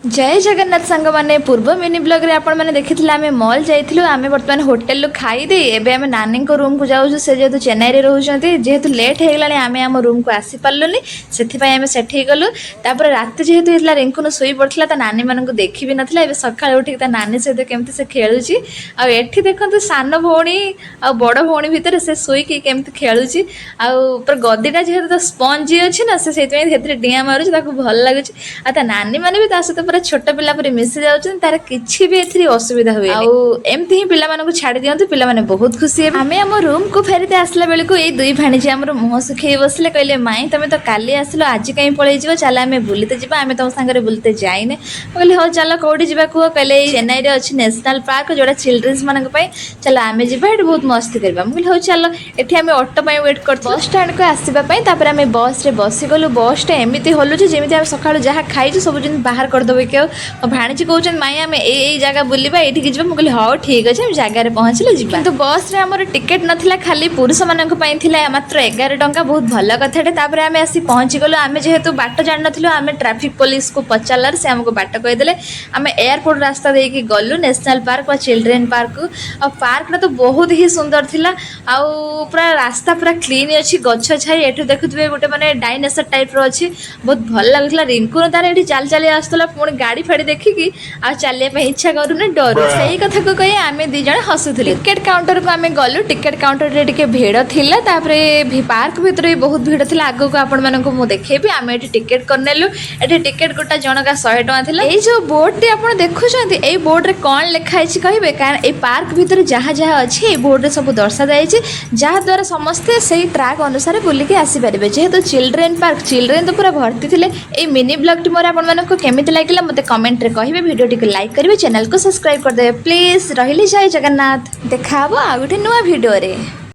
जय जगन्नाथ सांग माने पूर्व मिनी ब्लॉग रे आपण माने देखिथिले आमे मॉल जाइथिलु आमे वर्तमान होटल लो खाई दे एबे आमे नानी को रूम को जाउछु से जेतु चेन्नई रे रहउछंती जेतु लेट हे गेलानी आमे हम रूम को आसी पारलुनी सेथि पय आमे सेठी गलु तापर रात जेतु हेतला रिंकुन सोई पड़थला ता नानी मानन को देखि भी नथला एबे सकाळ उठी ता नानी सहित केमति से खेलुची आ एठी देखंतु सान भौणी आ बड़ भौणी भितर से सोई की केमति खेलुची आ ऊपर गद्दीटा जेतु तो स्पंज अछि ना से सेति पय हेतरे डिया मारुची ताको भल लागुची आ ता नानी माने भी ता सहित पूरा छोट पिला पर मिसी जाउछन तार किछि भी एथि असुविधा हुए आ एमति ही पिला मानको छाडी दियंतु पिला माने बहुत खुशी हेबे हमें हम रूम को फेरते आसला बेले को ए दुई भाणीजी हमर मुह सुखई बसले कहले माई तमे तो काली आसलो आज कहीं पळै जिवो चला हमें बुलिते जिबा हमें तम संगे बुलते जाइने कहले हो चलो कोडी जिबा को कहले चेन्नई रे अछि नेशनल पार्क जोडा चिल्ड्रंस मानक पय चलो हमें जिबा एट बहुत मस्ती करबा कहले हो चलो एठी हमें ऑटो पय वेट करत बस स्टैंड को आसीबा पय तापर हमें बस रे बसी गलु बस टे एमिति होलु जे जेमिति हम सकाळ जहा खाइछु सब जिन बाहर कर दबे के भाणीजी कहउछन माई आमे ए जगह बुलिबा एठी कि जिबा कहले हो ठीक अछि हम जगह रे पहुंचले जिबा किंतु बस रे हमर टिकट नथिला खाली पुरुष मानक पय थिला मात्र 11 टंका बहुत भल कथाटे तापर आमे आसी पहुंची गलो आमे जेहेतु बाट जान नथिलो आमे ट्रैफिक पुलिस को पचारलार से हमको बाट कहि देले आमे एयरपोर्ट रास्ता दे के गलु नेशनल पार्क व चिल्ड्रन पार्क और पार्क ना तो बहुत ही सुंदर थिला आ पूरा रास्ता पूरा क्लीन अछि गछ छाई एठु देखुतबे गोटे माने डायनासोर टाइप रो अछि बहुत भल लागला रिंकू तार एठी चाल चाली आस्तला पुणी गाड़ी फाड़ी देखिकी आ चलिया पे इच्छा करूने डर सही कथा को कही आमे दी जण हसुथले टिकट काउंटर को आमे गलु टिकट काउंटर रे टिके भीड़ थिला तापरे पार्क भीतर भी बहुत भीड़ थिला आगो को आपण मानको मु देखेबी आमे एठी टिकट करनेलु एठी टिकट गोटा जनका 100 टका थिला ए जो बोर्ड टी आपण देखुछंती ए बोर्ड रे कोन लिखा अछि कहबे कारण ए पार्क भीतर जहा जहा अछि ए बोर्ड रे सब दर्शा जाय अछि जहा द्वारा समस्त सही ट्रैक अनुसार बुली के आसी परिबे जेहेतु चिल्ड्रन पार्क चिल्ड्रन तो पूरा भर्ती थिले ए मिनी ब्लॉग टी मोर आपण मानको केमिति लागिला मते कमेंट रे कहिबे वीडियो टी लाइक करिवे चैनल को सब्सक्राइब कर देबे प्लीज रहिले जय जगन्नाथ देखाबो आ गुटे नुवा वीडियो रे।